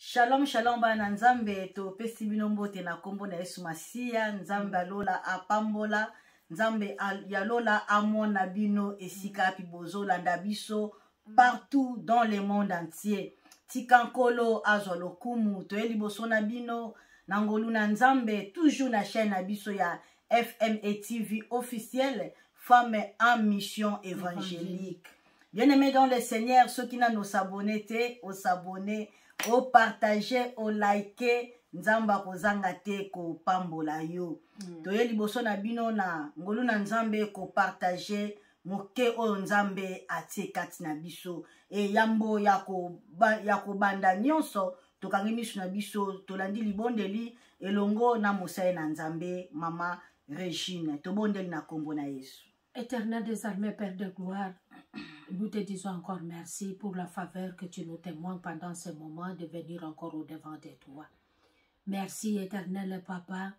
Shalom shalom bana nzambe to pesi bino mbote na kombo na Yesu Masiya. Nzambe alola apambola, nzambe yalola amona bino esika pi bozolanda biso partout dans le monde entier. Tikankolo azwa lokumu to liboso na bino nangolu na nzambe toujours na chaîne na biso ya FMA TV officielle, femme en mission évangélique. Bien-aimés dans le Seigneur, ceux qui n'ont pas s'abonner, au s'abonner, au partager, au liker, nzamba kozanga te ko pambola yo. Toye liboso na bino na ngolu na nzambe ko partager moke o nzambe atie kati na biso. E yambo yako banda nyonso tokangi misu na biso tolandi libondeli elongo na mosaye na nzambe mama Regine. Tobondeli na kombo na Yesu. Éternel des armées, Père de gloire, nous te disons encore merci pour la faveur que tu nous témoignes pendant ce moment de venir encore au-devant de toi. Merci, éternel Papa.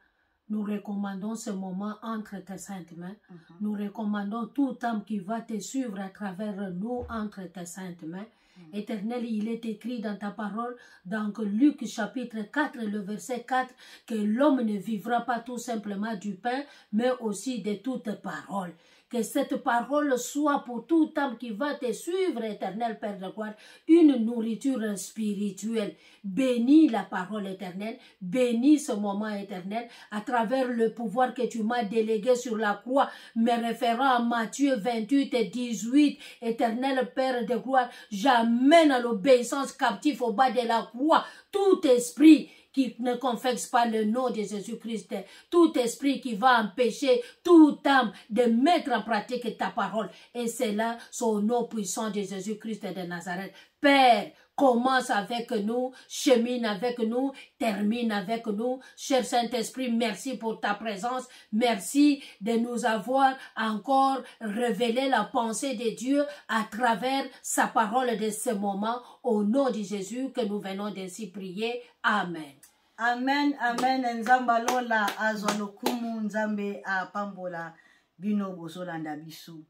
Nous recommandons ce moment entre tes saintes mains. Nous recommandons tout âme qui va te suivre à travers nous entre tes saintes mains. Éternel, il est écrit dans ta parole, dans Luc chapitre 4, le verset 4, que l'homme ne vivra pas tout simplement du pain, mais aussi de toute parole. Que cette parole soit pour tout âme qui va te suivre, éternel Père de gloire, une nourriture spirituelle. Bénis la parole éternelle, bénis ce moment éternel à travers le pouvoir que tu m'as délégué sur la croix, me référant à Matthieu 28 et 18. Éternel Père de gloire, j'amène à l'obéissance captif au bas de la croix tout esprit qui ne confesse pas le nom de Jésus-Christ, tout esprit qui va empêcher toute âme de mettre en pratique ta parole. Et c'est là son nom puissant de Jésus-Christ de Nazareth. Père, commence avec nous, chemine avec nous, termine avec nous. Cher Saint-Esprit, merci pour ta présence. Merci de nous avoir encore révélé la pensée de Dieu à travers sa parole de ce moment. Au nom de Jésus que nous venons d'ainsi prier. Amen. Amen, amen. Nzamba lola azwa lokumu, nzambe apambola bino bozolanda biso.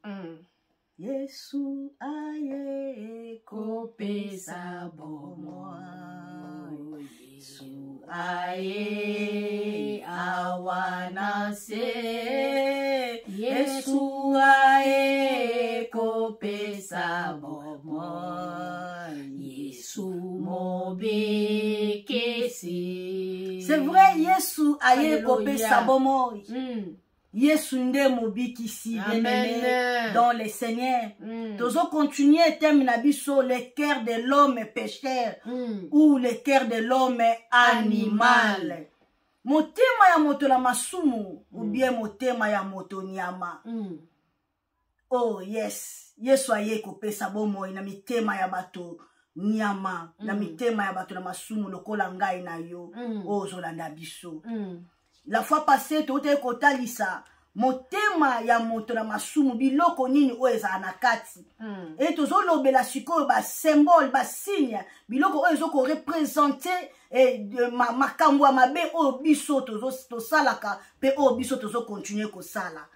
Yesu aye kopesa bomo, Yesu aye awanase, Yesu aye kopesa bomo, Yesu mobekesi. C'est vrai, Yesu aye kopesa bomo. Yesu nde mobikisi, bien-aimé dans le Seigneur. Tozo continuer thème na biso le cœur de l'homme pécheur ou le cœur de l'homme animal. Motema ya moto la masumu ou bien motema ya moto nyama. Oh yes, Yesu aye kopesa bomo na mitema ya bato nyama, na mitema ya bato la masumu lokola ngai na yo, oh zolanda biso. La fois passée, tu as kotalisa motema ya moto na masumu biloko nini oeza anakati. Et tozo lobela siko ba symbole ba signe biloko oezo ko représenter makambo mabe o biso tozo salaka pe o biso tozo continuer ko sala.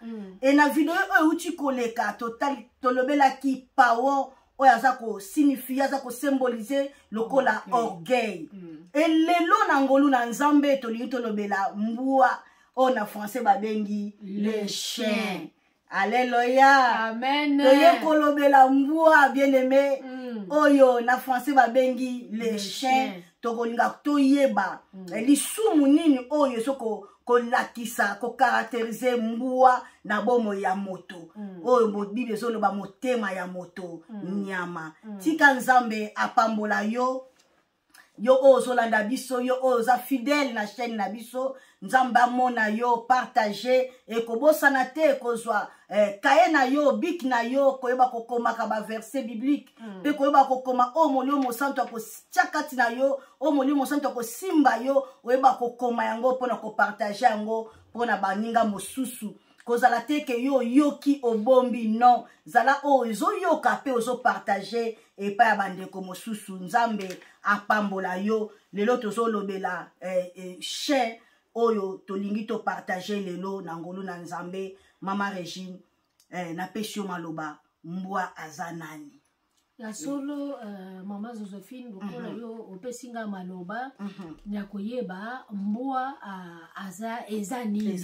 Et na vidéo o uti koleka total tolobela ki power oyaza ko signifie aza ko symboliser lokola orgueil. Et lelo na ngolu na nzambe tolingi tolobela mbua o na français babengi le chien. Alléluia. Amen. Toye kolobela mbua bien-aimé. Oyo na français babengi le chien. Tokolinga toyeba lisumu nini oyo soko kolakisa ko caractériser mbua na bomo ya moto. Oyo Bible ezoloba motema ya moto nyama. Tika nzambe apambola yo. Yo ozolanda biso, yo oza fidèle na chaîne na biso, nzamba mona yo partager et kobosa na te kozwa kaye na yo, bik na yo, koyeba kokoma ka ba verset biblique, pe koyeba kokoma o molio mosanto ko tiakati na yo, o molio mosanto ko simba yo, oyeba kokoma yango pona ko partager yango pona baninga mosusu. Kozala te ke yo yoki obombi non, zala o zo yoka pe ozo partager et pa bandeko mosusu. Nzambe apambola yo lelo tozo lobela chien oyo tolingi to partager lelo nangolu na nzambe mama Regine na pesio maloba mbwa azanani. ya solo Maman Josephine lokola yo opesinga maloba na koyeba mbwa eza nini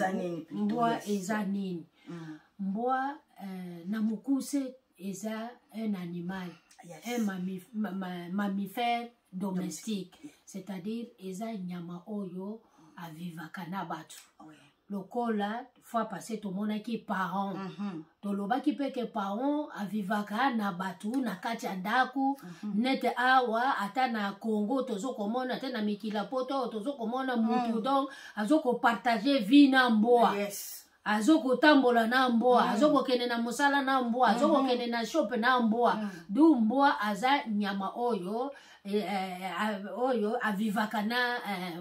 mbwa eza nini mbwa na mukuse eza un animal un mammifère domestique c'est-à-dire eza nyama oyo avivaka na batu lokola fois passé to monaki parent to lobaki peke parent avivaka na batu na kati ya ndaku nete awa ata na Congo tozo komona ata na mikila poto tozo komona mutu donc azoko partager vie na mbwa azoko tambola na mbwa azoko kene na musala na mbwa azoko kene na shop na mbwa du mbwa aza nyama oyo oyo avivaka na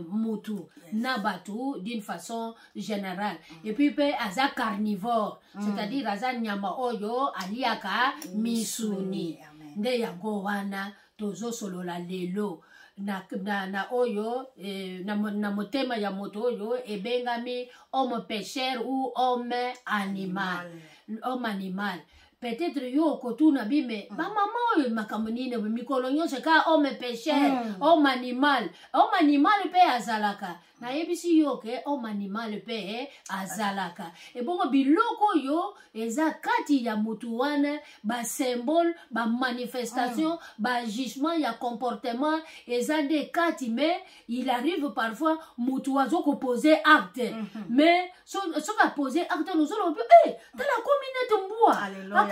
mutu na batu d'une façon générale et puis pe aza carnivore c'est-à-dire aza nyama oyo aliaka misuni nde yango wana tozo solola lelo na oyo na motema ya moto oyo ebengami homme pécheur ou homme animal peut-être yo kotuna bime ba mama oyo makamunine mikolo nyonso ka homme pécheur homme animal pe azalaka na yebisi yo ke homme animal pe azalaka e bongo biloko yo eza kati ya mutu wana ba symbole ba manifestation ba jugement ya comportement eza de kati mais il arrive parfois mutu azoko poser acte mais so ka poser acte nous allons dans la communauté mbwa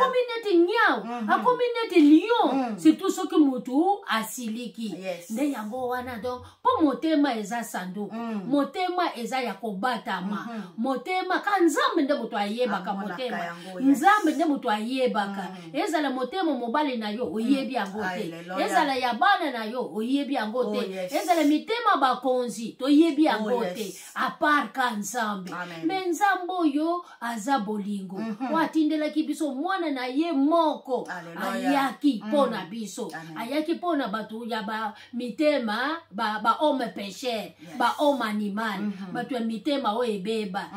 communauté nyao a communauté lion c'est tout ce que mutu asiliki nde yango wana donc po motema eza sandu motema eza ya kobatama motema ka nzambe nde mutu ayebaka motema nzambe nde mutu ayebaka ezala motema mobali na yo oyebi yango te ezala ya bana na yo oyebi yango te ezala mitema bakonzi toyebi yango te a part ka nzambe mais nzambo yo aza bolingo watindelaki biso mwana na ye moko ayaki pona biso ayaki pona batu ya ba mitema ba homme pécheur ba homme animal batu ya mitema o ebeba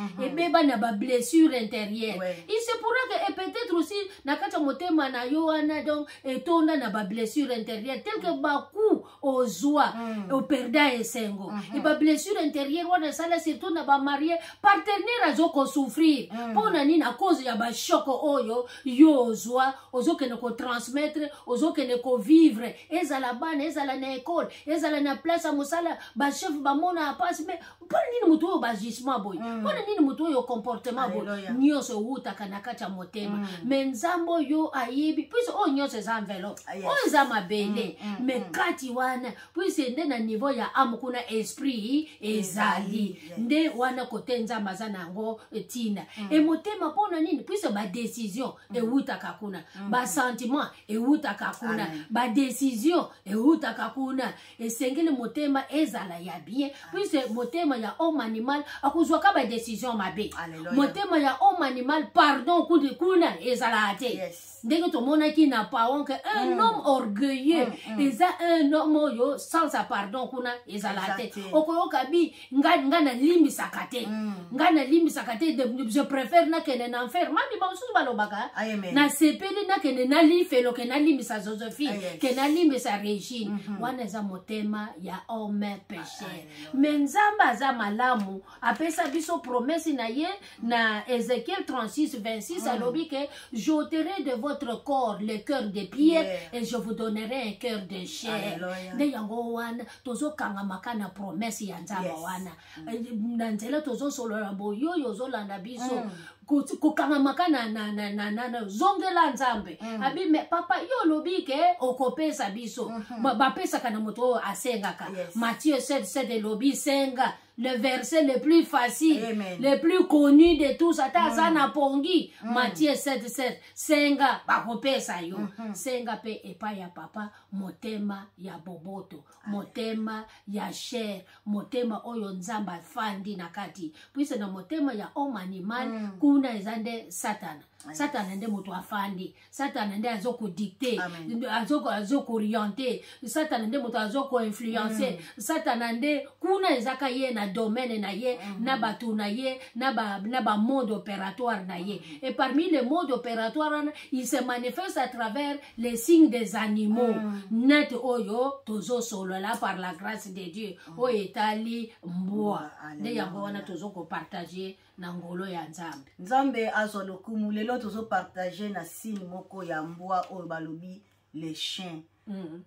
na ba blessure intérieure il se pourrait que et peut-être aussi na kata motema na yo wana donc etonda na ba blessure intérieure tel que ba coup au joie au perda esengo et ba blessure intérieure wana sala surtout na ba marié partenaire azoko souffrir pona nini à cause ya ba choc oyo yo ozwa ozokene ko transmettre ozokene ko vivre ezala bana ezala na école ezala na place musala ba chef ba mona passe mais pona nini mutu yo ba jugement boy pona nini mutu yo comportement boy nyoso utaka na kacha motema mais nzambo yo ayebi puis o nyoso za enveloppe o za mabele mais kati wana puis nde na niveau ya amo kuna esprit ezali nde wana kotenza mazana ngo tina et motema pona nini puis ba décision utaka kuna ba sentiment utaka kuna ba décision utaka kuna esengele motema ezala ya bien puis motema ya homme animal akuzwa ka ba décision mabe motema ya homme animal pardon kuna ezala ate ndenge to mona ki na paon que un homme orgueilleux eza un homme yo sans sa pardon kuna ezala ate okoyoka bi ngana limbi sakate ngana limbi sakate je préfère na kene na enfer mami ba usu balobaka na sepeli na kene na lifelo kena limbi sa Josephine kena limbi sa Regine wana za motema ya homme pécheur menzamba za malamu apesa biso promesse na ye na Ézéchiel 36:26 alobi que j'ôterai de votre corps le cœur de pierre et je vous donnerai un cœur de chair nde yango wana tozo kanga makana promesse ya nzamba wana na nzela tozo solo la boyo yozolanda biso kukanga makana na zongela nzambe abi me papa yo lobike okopesa biso bapesa kana moto asengaka Matthieu 7:7 lobi senga le verset le plus facile le plus connu de tous atazana pongi Matthieu 7:7 senga bakopesa yo senga pe epa ya papa motema ya boboto motema ya chair motema oyo nzamba fandi na kati puise na motema ya homme animal kuna ezande satana Satana nde moto afandi, Satana nde azoko dicter, azoko orienter, Satana nde moto azoko influencer, Satana nde kuna ezaka ye na domaine na ye, na batu na ye, na ba mode opératoire na ye. Et parmi les modes opératoires, il se manifeste à travers les signes des animaux. Net oyo tozo solo là par la grâce de Dieu. O etali mboa. Nde yango wana tozo ko partager na ngolo ya Nzambe. Nzambe azolo kumu lelo tozo partager na signe moko ya mboa oyo balobi les chiens.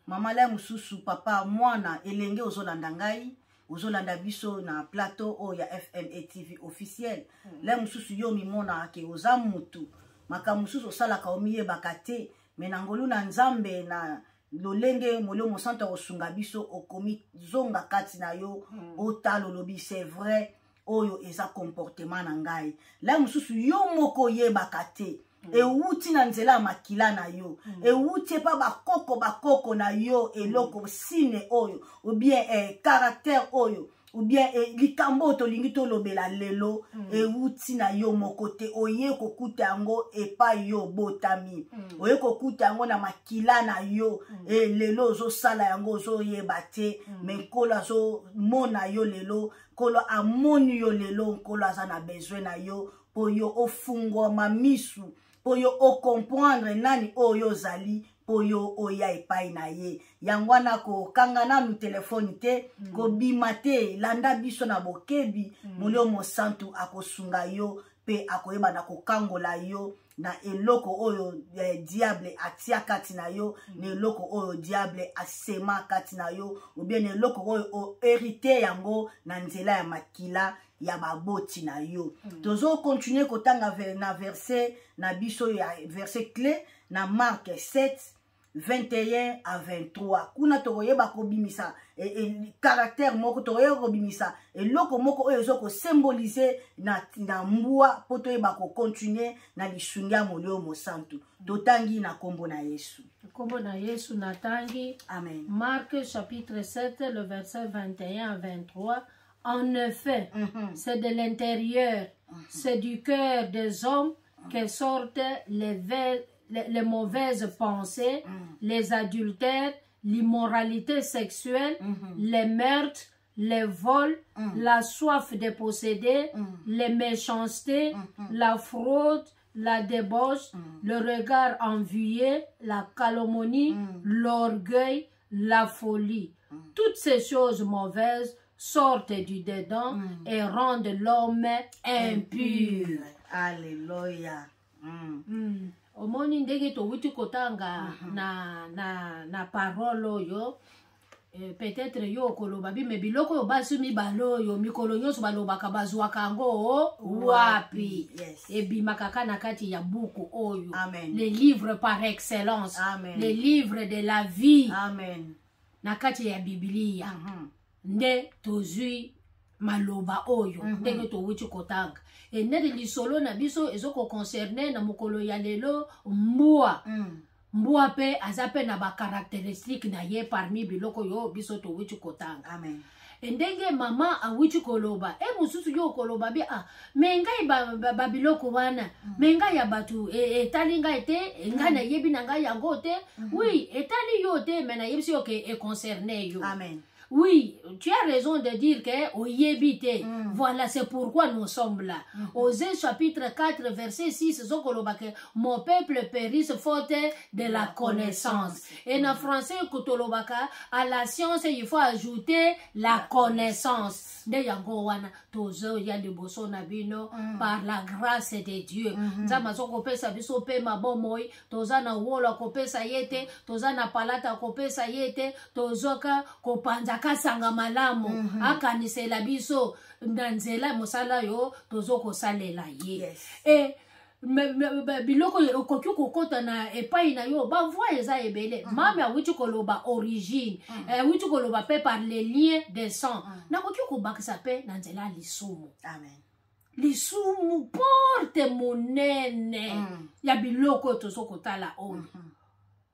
Mama la mususu papa mwana elenge ozolanda ngai, ozolanda biso na plateau oyo ya FMA TV officiel. La mususu yo mimona ke oza mutu. Maka mususu osalaka omiyebaka te, me na ngolu na Nzambe na lolenge molio mosanto osunga biso okomi zonga kati na yo otalo lobi c'est vrai oyo eza comportement na ngai. La mususu yo moko yebaka te. E wuti na nzela makila na yo. E wuti pa bakoko na yo eloko sine oyo. Ou bien caractère oyo. Ou bien likambo tolingi tolobela lelo. E wuti na yo moko te. Oye kokuta yango epa yo botami. Oye kokuta yango na makila na yo. E lelo zo sala yango zo yebate. Men kola zo mona yo lelo. Kolo amoni yo lelo. Kolo azana besoin na yo. Po yo ofungo mamisu. Po yo o comprendre nani oyo zali. Po yo oya epai na ye. Yangwana ko kangana nu telefoni te. Ko bimate landa biso na bokebi. Mulio mosantu ako sunga yo. Pe ako eba na ko kangola yo. Na eloko oyo diable atia kati na yo. Na eloko oyo diable asema kati na yo. Ou bien na eloko oyo o hérité yango. Na nzela ya makila. Ya baboti na yo. Tozo continuer kotanga na verset na biso ya verset clé na Marc 7 21 à 23. Kuna tokoyeba kobimisa caractère moko tokoyeba kobimisa eloko moko oyo ezoko symboliser na mbua poto yeba ko continuer na lisungia molio mosantu. Totangi na kombo na Yesu. Kombo na Yesu natangi. Amen. Marc chapitre 7 le verset 21 à 23. En effet, c'est de l'intérieur, c'est du cœur des hommes que sortent les mauvaises pensées, les adultères, l'immoralité sexuelle, les meurtres, les vols, la soif de posséder, les méchancetés, la fraude, la débauche, le regard envieux, la calomnie, l'orgueil, la folie. Toutes ces choses mauvaises sortent du dedans et rendent l'homme impur. Alléluia. Omoni ndenge to wuti kotanga na parole yo peut-être yo koloba bi me biloko yo basu mi balo yo mikolo nyoso balobaka bazwa kango wapi. E bimakaka na kati ya buku oyo. Amen. Les livres par excellence. Amen. Les livres de la vie. Amen. Na kati ya Biblia. Nde tozui maloba oyo ndenge to wuti kotanga e nde lisolo na biso ezoko concerner na mokolo ya lelo mbua mbua pe azape na ba caractéristique na ye parmi biloko yo biso to wuti kotanga. Amen. E ndenge mama awuti koloba mususu yo koloba bi mengai ba biloko wana mengai ya batu etali ngai te ngai na yebi na ngai yango te oui etali yo te mena yebisi yo ke concerné yo. Amen. Oui, tu as raison de dire que au yébité. Voilà, c'est pourquoi nous sommes là. Osée chapitre 4 verset 6, mon peuple périsse faute de la connaissance. Et en français, à la science, il faut ajouter la connaissance. De yangowana tozo ya liboso na bino par la grâce de Dieu. Nzama zo kopesa biso pe mabomoy, toza na wola kopesa yete, toza na palata kopesa yete, tozoka kopanza kasanga malamu akanisela biso ndanzela mosala yo tozo kosalela ye. Et biloko okoki kokota na epai na yo ba voix eza ebele mame awuti koloba origine awuti koloba pe par les liens de sang na koki kobakisa pe na nzela lisumu. Amen. Lisumu porte monene ya biloko tozo kotala oyo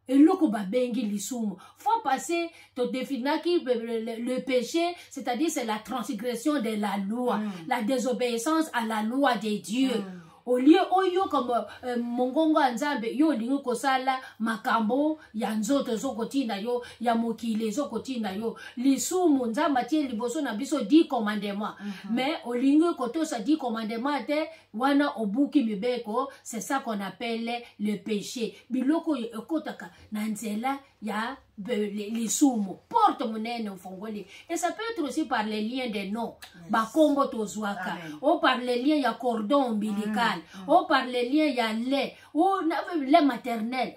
eloko babengi lisumu. Faut passer to definaki le péché, c'est-à-dire c'est la transgression de la loi, la désobéissance à la loi de Dieu. au lieu oyo comme mongongo anzambe yo lingi kosala makambo ya nzoto zokotinda yo ya mokile zokotinda yo lisumu nzamba tie liboso na biso 10 commandements mais olingi kotosa 10 commandements te wana obuki mibeko. C'est ça qu'on appelle le péché. Biloko ekotaka na nzela ya les sumo porte monene ufongoli. Et ça peut être aussi par les liens des noms. Bakombo tozwaka. Ou par les liens ya cordon ombilical. Ou par les liens ya lait. Ou lait maternel.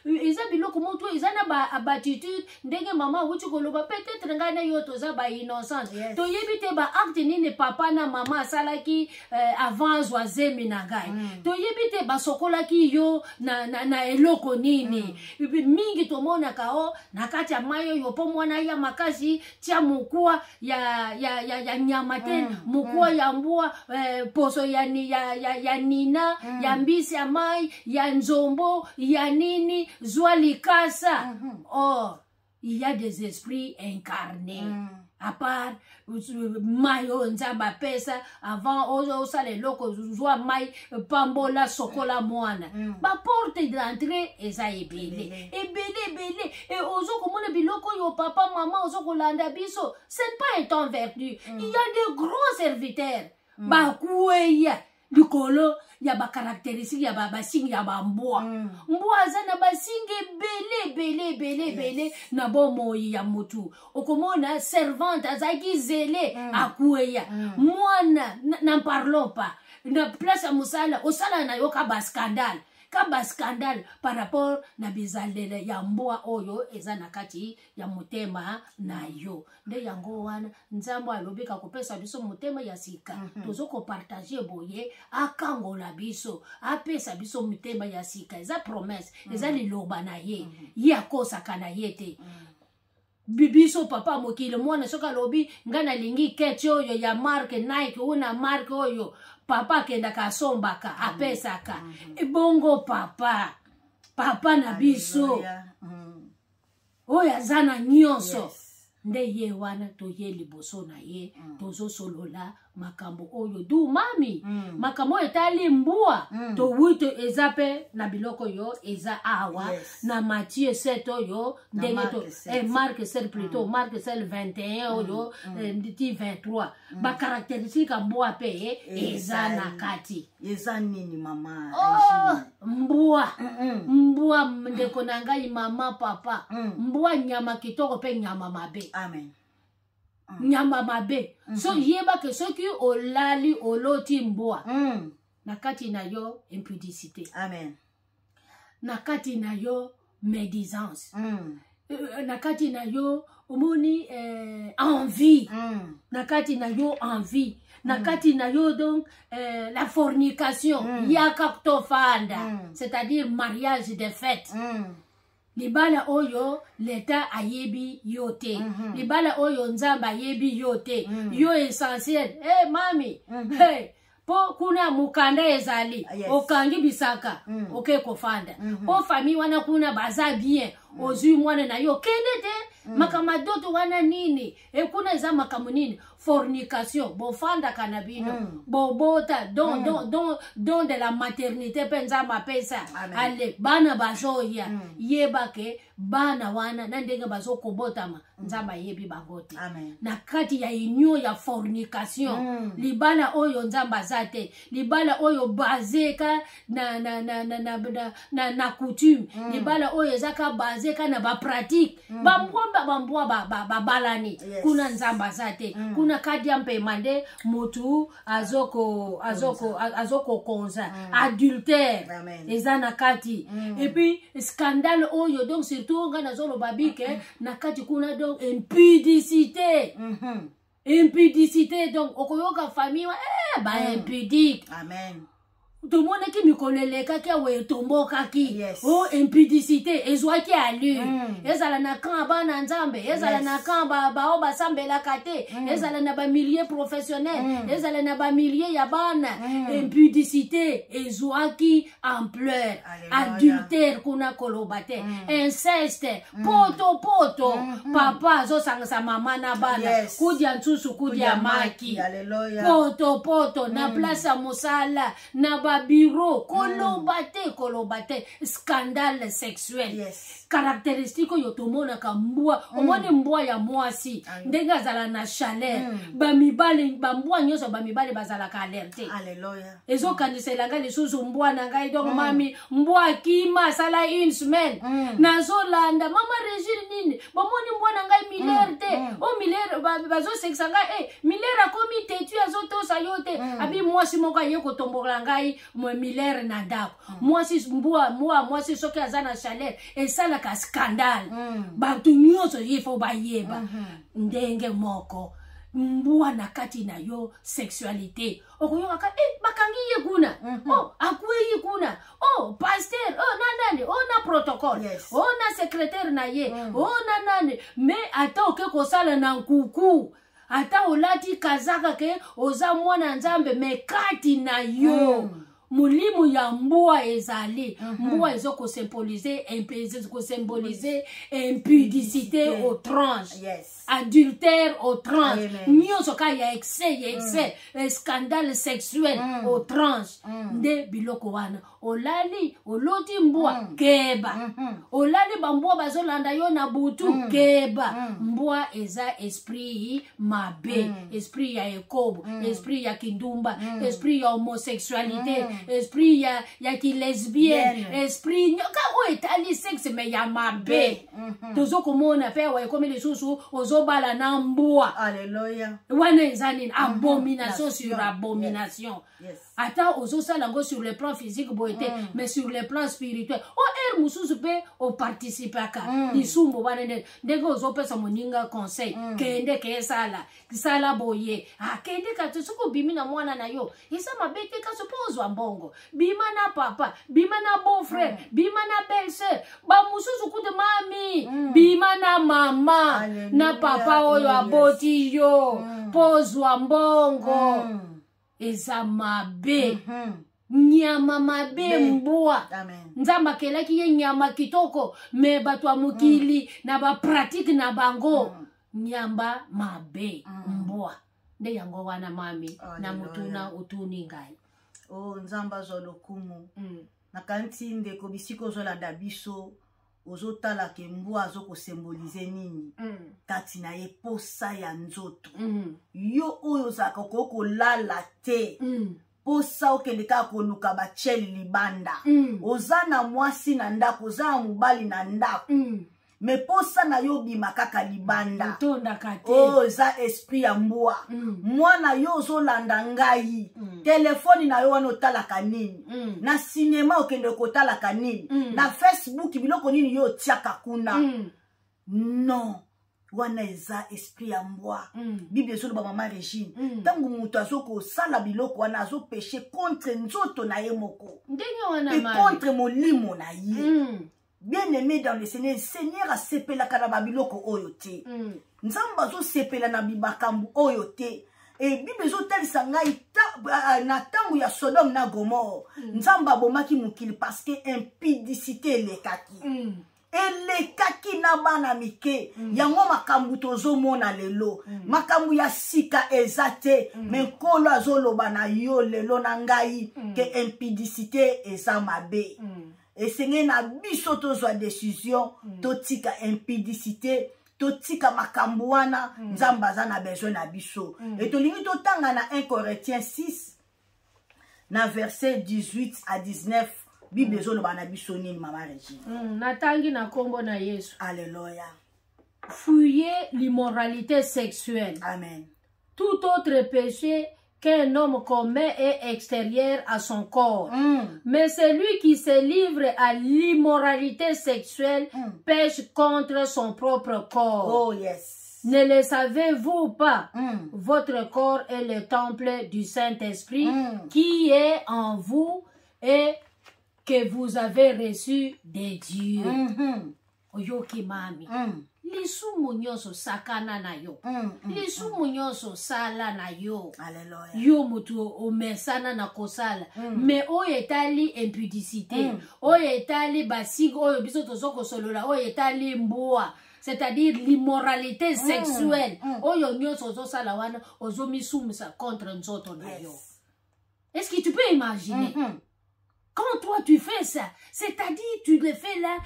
Eza biloko moto eza na ba attitude ndenge mama wuti koloba peut-être ngana yo toza ba innocent. To yebite ba acte nini papa na mama salaki avant zoazemi na gai. To yebite ba sokolaki yo na eloko nini. Mingi to mona kao nakati ya mayo yo po mwana ya makazi tia mukua ya nyamate mukua ya mbua poso ya nina ya mbisi ya mai ya nzombo ya nini zwali kasa. Oh, il y a des esprits incarnés. À part mayo nzamba pesa avant osa le loko zwa mai pambola sokola mwana ba porte d'entrée eza ebele et ozo komona biloko yo papa maman ozo kolanda biso. C'est pas un temps vertu. Il y a de grands serviteurs ba kueya likolo ya ba caractéristique ya ba basingi ya ba mbwa mbwa zana basingi bele na bomoyi ya mutu. Okomona servante azaki zele akueya mwana n'en parlons pas. Na place ya musala osala na yo ka ba scandale par rapport na bizalele ya mbwa oyo eza nakati ya mutema na yo. Nde yango wana nzambo alobika kopesa biso mutema ya sika. Tozo ko partager boye akangola biso apesa biso mutema ya sika. Eza promesse eza liloba na ye ya kosa kana yete. Bibiso papa mokile mwana soka lobi ngana lingi keti oyo ya marque Nike una marque oyo papa kenda kasombaka apesaka ebongo papa na biso oya zana nyonso nde ye wana to ye liboso na ye tozo solola makambo oyo du mami makambo etali mbua to wito ezape na biloko yo eza awa na Matthieu 7 oyo ndenge to Marc 7 plutôt Marc 7 21 oyo nditi 23 ba caractéristique mbua pe eza na kati eza nini mama mbua ndeko na ngai mama papa mbua nyama kitoko pe nyama mabe. Amen. Nyama mabe. So yeba ke soki olali oloti mbua. Nakati na yo impudicité. Amen. Nakati na yo médisance. Nakati na yo omoni envie. Nakati na yo envie. Nakati na yo donc la fornication. Yakaktofanda. C'est-à-dire mariage de fête. Libala oyo l'État ayebi yote. Libala oyo nzamba ayebi yote. Yo essentiel. Hey mami. Hey. Po kuna mukanda ezali. Okangi bisaka. Oke kofanda. Po fami wana kuna baza bien. Ozui mwana na yo kende te. Makamadoto wana nini. E kuna eza makamu nini. Fornication. Bofanda kanabino. Bobota. Don de la maternité penza mapesa. Ale. Bana bazoya. Yebake. Bana wana. Nandenge bazo kobotama. Nzamba yebi bagote. Nakati ya inyo ya fornication. Libala oyo nzamba zate. Libala oyo bazeka na coutume. Libala oyo zaka bazeka na ba pratique. Bambwa balani. Kuna nzamba zate. Kuna kadi ampe mande mutu azoko konza. Adultère. Ezana kati. Et puis scandale oyo donc surtout ngana zolo babike nakati kuna donc impudicité. Impudicité donc okoyoka famille ba impudique. Amen. tout le monde qui me connaît les cas qui a tombo kaki Yes. oh impudicité ezwa qui allure ezala na kamba na nzambe ezala na kamba ba oba sambela kate ezala na ba milieu professionnel ezala na ba milieu ya bana impudicité ezwa qui ampleur adultère kuna kolobate inceste poto papa zo sangsa mama na bana kudia nsusu kudia maki poto na place ya musala na ba bureau kolobate scandale sexuel caractéristique yo tomona ka mbwa omone mbwa ya mwasi ndenge azala na chaleur bamibale bambwa nyoso bamibale bazala ka alerte Alléluia. ezo kanisela nga lisusu mbwa na ngai donc mami mbwa kima sala une semaine nazolanda mama Régine nini bomoni mbwa na ngai milerte o milere bazo sexa ngai milere akomi tetu azotosa yote abi mwasi moko aye kotombola ngai milere na ndako mwasi mwasi soki aza na chaleur esalaka scandale bato nyonso yefo bayeba ndenge moko mbwa na kati na yo sexualité okoyoka bakangi ye kuna akwe ye kuna pasteur nanani na protocole na secrétaire na ye nanani mais ata oke kosala na nkuku ata olati kazaka ke oza mwana nzambe me kati na yo mulimu ya mbwa ezali mbwa ezo kosymboliser impudicité outrance adultère outrance nyonso ka ya excès scandale sexuel outrance nde biloko wana oloti mbwa keba olali bambwa bazolanda yo na butu keba mbwa eza esprit mabe esprit ya ekobo esprit ya kindumba esprit ya homosexualité esprit ya ki lesbienne esprit ka o etali sexe me ya mabe tozo komona pe wa ekomi lisusu ozobala na mbwa Alléluia. wana ezani abomination sur abomination ata ozosala ngo sur le plan physique boete mais sur le plan spirituel mususu pe o participaka lisumbo wana ndenge ozopesa moninga conseil kende kesala boye kende katusuku bimi na mwana na yo isa mabete kasopozwa mbongo bima na papa bima na beau frère bima na belle sœur ba mususu kude mami bima na mama na papa oyo aboti yo pozwa mbongo eza mabe nyama mabe mbwa nzamba kelaki ye nyama kitoko me bato ya mokili na ba pratique na bango nyamba mabe mbwa nde yango wana mami na mutuna utuni ngai nzamba zo lokumu na kanti ndeko bisiko zolanda biso ozotala ke mbwa azokosymbolize nini kati na ye posa ya nzoto yo oyo ozalaka kolala te posa okende kaka koluka bacheli libanda oza na mwasi na ndako oza na mobali na ndako me posa na yo bima kaka libanda eza esprit ya mbwa mwana yo ozolanda ngai telefoni na yo wana otalaka nini na sinema okende kotalaka nini na Facebook biloko nini yo otiaka kuna non wana eza esprit ya mbwa Bible ezoloba mama Régine ntango moto azokosala biloko wana azopeshe contre nzoto na ye moko et contre molimo na ye bien aimé dans le Seigneur Seigneur asepelaka na babiloko oyo te nzambe azosepela na bimakambo oyo te Bible ezotalisa ngai na ntango ya Sodome na Gomore nzambe abomaki mokili parce que impudicité elekaki elekaki na bana mike yango makambo tozomona lelo makambo ya sika eza te me nkolo azoloba na yo lelo na ngai ke impudicité eza mabe esenge na biso tozwa décision totika impudicité totika makambo wana nzambe aza na besoin na biso tolingi totanga na 1 Corinthiens 6 na verset 18 à 19 Bible ezoloba na biso nini mama Régine natangi na kombo na Yesu. Alléluia. Fuyez l'immoralité sexuelle. Amen. Tout autre péché qu'un homme commet est extérieur à son corps. Mais celui qui se livre à l'immoralité sexuelle pêche contre son propre corps. Oh yes. Ne le savez-vous pas? Votre corps est le temple du Saint-Esprit qui est en vous et que vous avez reçu de Dieu. Oyoki mami. Lisumu nyonso sakana na yo. Lisumu nyonso sala na yo. Alléluia. Yo mutu omesana na kosala. Mais oyo etali impudicité. Oyo etali basig oyo biso tozoko solola. Oyo etali mboa. C'est-à-dire l'immoralité sexuelle. Oyo nyonso ozo sala wana ozo misumisa contre nzoto na yo. Est-ce que tu peux imaginer? Quand toi tu fais ça, c'est-à-dire tu le fais là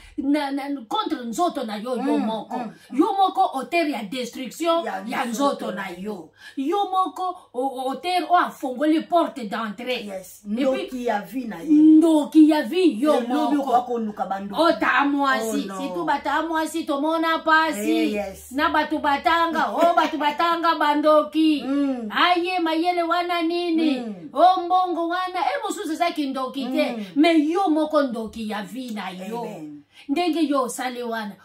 contre nzoto na yo yo moko. Yo moko auteur ya destruction ya nzoto na yo. Yo moko auteur o afongoli porte d'entrée. Yes. Ndoki ya vi na yo. Ndoki ya vi yo moko. O tamwasi. Si tu batamwasi tomona pasi. Na batu batanga. O batu batanga bandoki. Aye mayele wana nini. O mbongo wana. Mususu zaki ndoki te. Mais yo moko ndoki ya vi na yo. Ndenge yo sale wana.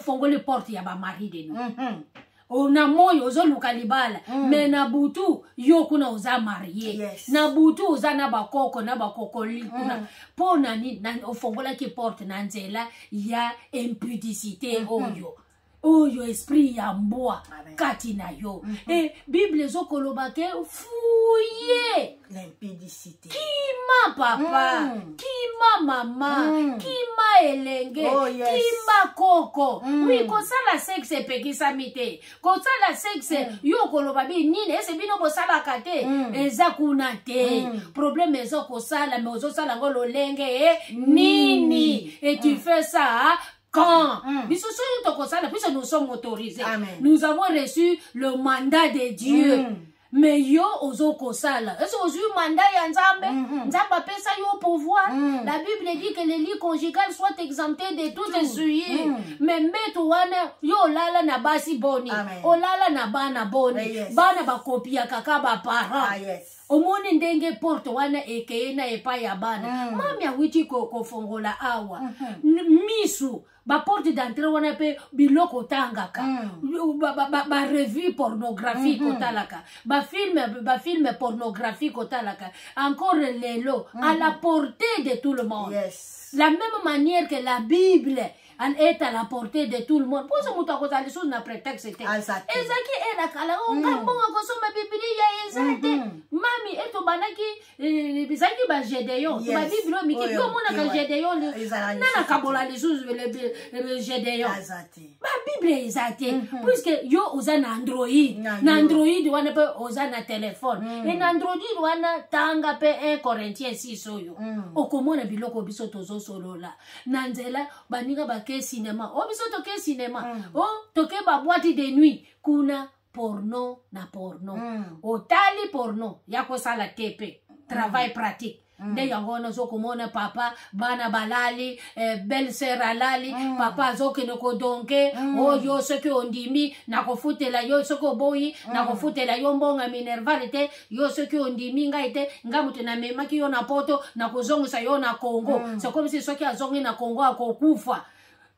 Fongoli porte ya ba mari de nou. Na moyo ozo luka libala. Mais na butu yo kuna oza marié. Na butu oza na bakoko na bakokoli kuna. Po nani ofongola ki porte na nzela ya impudicité oyo. Oyo esprit ya mboa kati na yo. Et Bible zokoloba ke fouillé l'impudicité. Kima papa, kima mama, kima elenge, kima koko. Oui, kosala sexe pekisa mite. Kosala sexe yo koloba bi nini ese bino bosala kate eza kuna te. Problème ezo kosala mais ozo sala ngolo lenge nini. Et tu fais ça quand puisque nous sommes autorisés. Amen. Nous avons reçu le mandat de Dieu. Mais yo ozo kosala. Est-ce que vous mandat ya nzambe? Nzamba pesa yo pouvoir. La Bible dit que les lits conjugales soient exemptés de tout essuyer. Mais meto wana yo lala na basi boni. O lala na bana boni. Bana ba kopia kaka ba parents. Omoni ndenge porte wana ekeena epa ya bana. Mami awiti ko fongola awa. Misu ba porte d'entrée wana pe biloko tangaka. Ba revue pornographique otalaka. Ba film pornographique otalaka. Encore lelo à la portée de tout le monde. La même manière que la Bible est à la portée de tout le monde. Pour ce mouton les choses n'a prétexte c'était. Ezaki est la kala on kambonga kosoma Biblia ezate. Mami eto banaki bizaki ba Gédéon. Ba Bible miki ko mona ka Gédéon nana kabola les choses le Gédéon. Ba Bible ezate. Puisque yo osana Android. Na Android wana pe osana téléphone. Et na Android wana tanga pe 1 Corinthiens 6 oyo. Okomona biloko biso tozo solola. Nanzela baninga ba cinéma. Oh, biso toke cinéma. Oh, toke ba boîte de nuit. Kuna porno na porno. Otali porno. Yako sala tepe. Travail pratique. Nde yango na zo komona papa bana balali belle-sœur alali papa zo ke noko donke o yo soki ondimi na kofutela yo soki oboyi na kofutela yo mbonga minervalite yo soki ondimi ngaite ngamutu na memaki yo na poto na kozongisa yo na Congo c'est comme si soki azongi na Congo akokufa.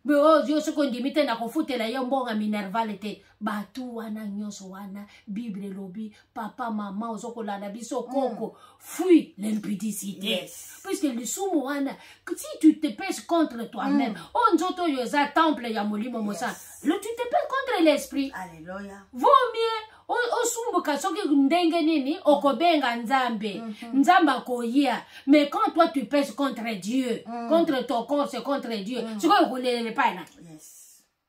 Yo soko ndimite na kofutela yo mbonga minervalite batu wana nyonso wana Bible lobi papa mama ozokolanda biso koko fuis l'impudicité. Puisque le sumo wana si tu te pèches contre toi-même on nzoto yo za temple ya molimo mosa tu te pèches contre l'esprit. Alléluia. Vaut mieux osumbuka soki ndenge nini okobenga nzambe nzamba koyia mais quand toi tu pèches contre Dieu contre ton corps c'est contre Dieu c'est quoi okolele pa na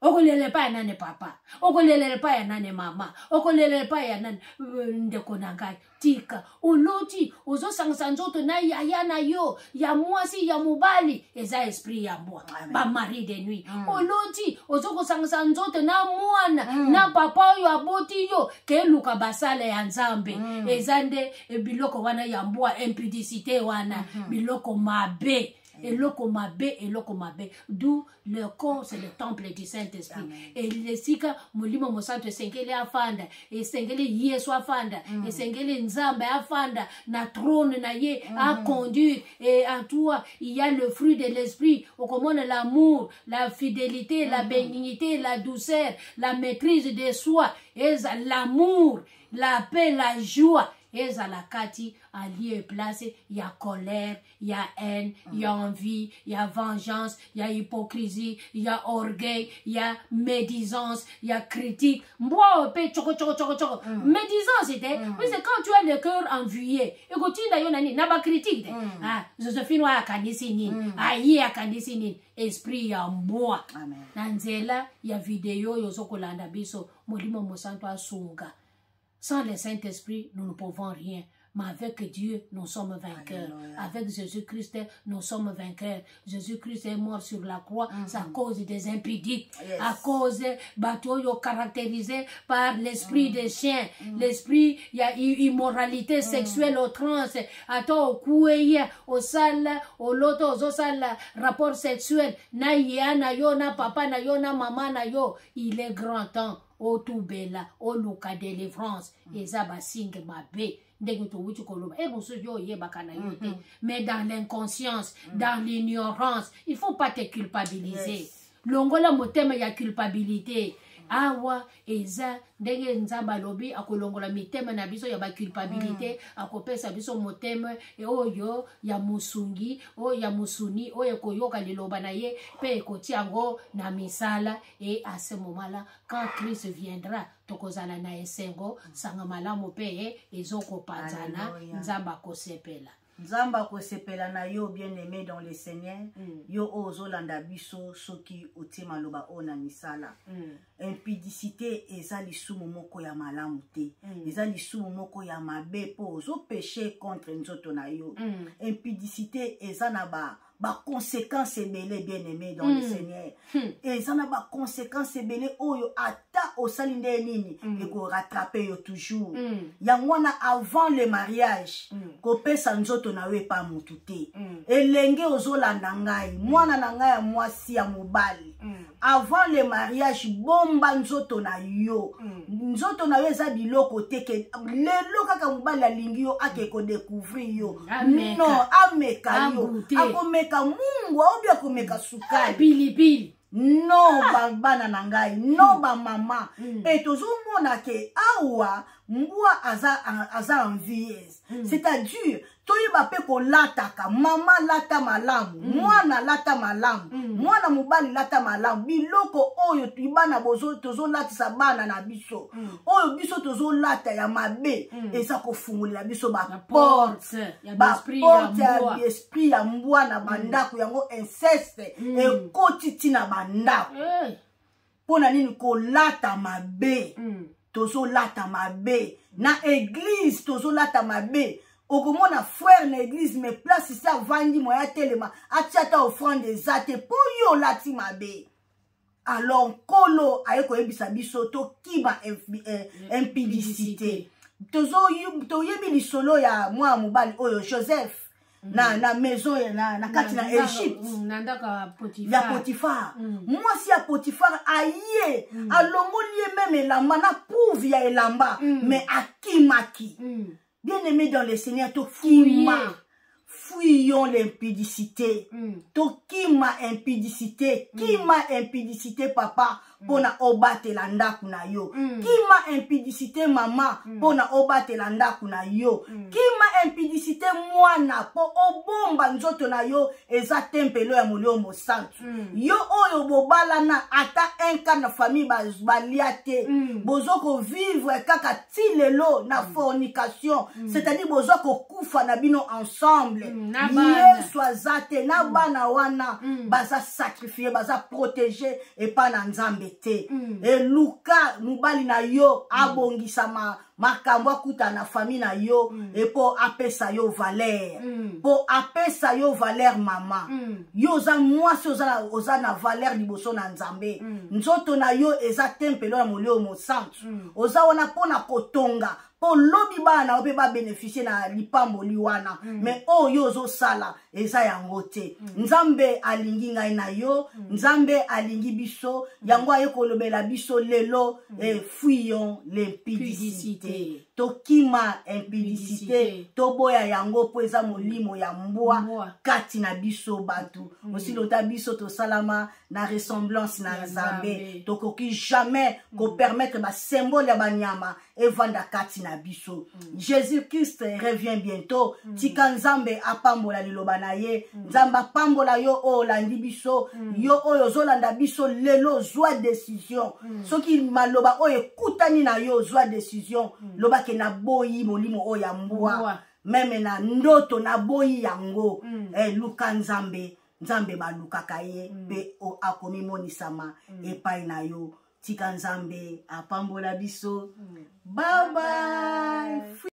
okolele pa na ne papa okolele pa na ne mama okolele pa na ndeko nangai tika oloti ozo sangisa nzoto na ya na yo ya mwasi ya mobali eza esprit ya mbwa ba mari de nuit oloti ozo ko sangisa nzoto na mwana na papa yo aboti yo ke luka basale ya nzambe ezande biloko wana ya mbwa impudicité wana biloko mabe. Eloko mabe, d'où le corps c'est le temple du Saint-Esprit. Et le sika mulimo mosanto sengele afanda, et sengele yesu afanda, et sengele nzambe afanda, na trône na ye a conduire, et en toi il y a le fruit de l'esprit, au commun l'amour, la fidélité, la bénignité, la douceur, la maîtrise de soi, et l'amour, la paix, la joie. ezalakati en lieu et place, il y a colère, il y a haine, il y a envie, il y a vengeance, il y a hypocrisie, il y a orgueil, il y a médisance, il y a critique. Médisance, c'était, c'est quand tu as le cœur envié. Et quand tu as une critique, Josephine wa kanisini, aïe a kanisini, esprit ya mboa. Nanzela, il y a vidéo, yozokolanda biso, molimo mosanto asunga. Sans le Saint-Esprit, nous ne pouvons rien. Mais avec Dieu, nous sommes vainqueurs. Avec Jésus-Christ, nous sommes vainqueurs. Jésus-Christ est mort sur la croix à cause des impudiques, à cause des bateaux caractérisés par l'esprit des chiens. L'esprit, il y a immoralité sexuelle au trans, à toi au coué, au sale, au loto, au sale, rapport sexuel. Na ya, na yo, na papa, na yo, na maman, na yo. Il est grand temps. O tubela, o luka délivrance, et ça va singe ma bé. Mais dans l'inconscience, dans l'ignorance, il ne faut pas te culpabiliser. Longola motema ya culpabilité. Awa eza ndenge nzamba lobi akolongola mitema na biso ya ba culpabilité akopesa biso motema e oyo ya musungi o ya musuni oyo koyoka liloba na ye pe kotiango na misala et à ce moment-là quand Christ viendra tokozala na esengo sanga malamu pe ezoko panzana nzamba kosepela. Nzamba kosepela na yo bien-aimé dans le Seigneur, yo ozolanda biso soki otima loba ona misala. Impudicité eza lisumu moko ya malamu te. Eza lisumu moko ya mabe po ozo péché contre nzoto na yo. Impudicité eza na ba conséquences ebele bien-aimé dans le Seigneur. Eza na ba conséquences ebele oyo ata osali nde nini eko rattraper yo toujours. Yangwana avant le mariage kopesa nzoto na we pa mutu te. Elenge ozolanda ngai mwana na ngai ya mwasi ya mobali. Avant le mariage bomba nzoto na yo. Nzoto na yo eza biloko te ke lelo kaka mobali alingi yo akeko découvrir yo. Non, ameka yo. Akomeka mungu obi akomeka sukali. Bilibili. Non bana na ngai, non ba mama. Et tozomona ke awa mbwa aza envieuse. C'est-à-dire toyiba pe ko lataka mama lata malamu, mwana lata malamu, mwana mobali lata malamu, biloko oyo tibana bozo tozo latisa bana na biso. Oyo biso tozo lata ya mabe eza ko fungula biso ba porte ya esprit ya mbwa na bandako yango inceste e kotiti na bandako. Pona nini ko lata mabe. Tozo lata mabe na église tozo lata mabe. Okomona frère na église mais place ici avandi moya telema atiata offrande ezate po yo lati mabe. Alors kolo ayeko yebisa biso to kiba impudicité. Tozo yebi lisolo ya mwa mobali oyo Joseph na maison na kati na Égypte ya Potiphar. Moi si ya Potiphar aye alongoli même elamba na pouve ya elamba mais akimaki. Bien-aimé dans le Seigneur, fuyons l'impudicité. Tokima impudicité. Kima impudicité, papa, pona obate landa kuna yo. Kima impudicité, mama, pona obate landa kuna yo. Kima impudicité, mwana, po obomba nzoto na yo, eza tempelo ya mulio mo santu. Yo oyo bobalana, ata enka na famille baliate. Bozoko vivre kaka tilelo na fornication. C'est-à-dire bozoko kufa na bino ensemble. Yesu azate na bana wana baza sacrifier baza protéger et pas na nzambe te. Et Luka mubali na yo abongisa makambo akuta na famille na yo et po apesa yo valeur. Po apesa yo valeur mama. Yo za mwasi oza na valeur liboso na nzambe. Nzoto na yo eza tempelo ya molio mo santu. Oza wana pona kotonga. Po lobi bana ope ba bénéficier na lipambo liwana. Mais oh yo zo sala eza yango te. Nzambe alingi ngai na yo, Nzambe alingi biso, yango aye kolobela biso lelo, fuyons l'impudicité. Tokima impudicité, toboya yango po eza molimo ya mbwa kati na biso batu. Aussi lota biso to salama na ressemblance na Nzambe. Tokoki jamais ko permettre ba symbole ya banyama evanda kati na biso. Jésus-Christ revient bientôt. Tika Nzambe apambola liloba na ye. Nzamba pambola yo o landi biso, yo oyo zolanda biso lelo zwa décision. Soki maloba oyo kutani na yo zwa décision, loba ke na boyi molimo o ya mbwa. Meme na ndoto na boyi yango. Luka Nzambe, Nzambe ba lukaka ye pe o akomi monisama epai na yo. Tika Nzambe apambola biso. Bye bye.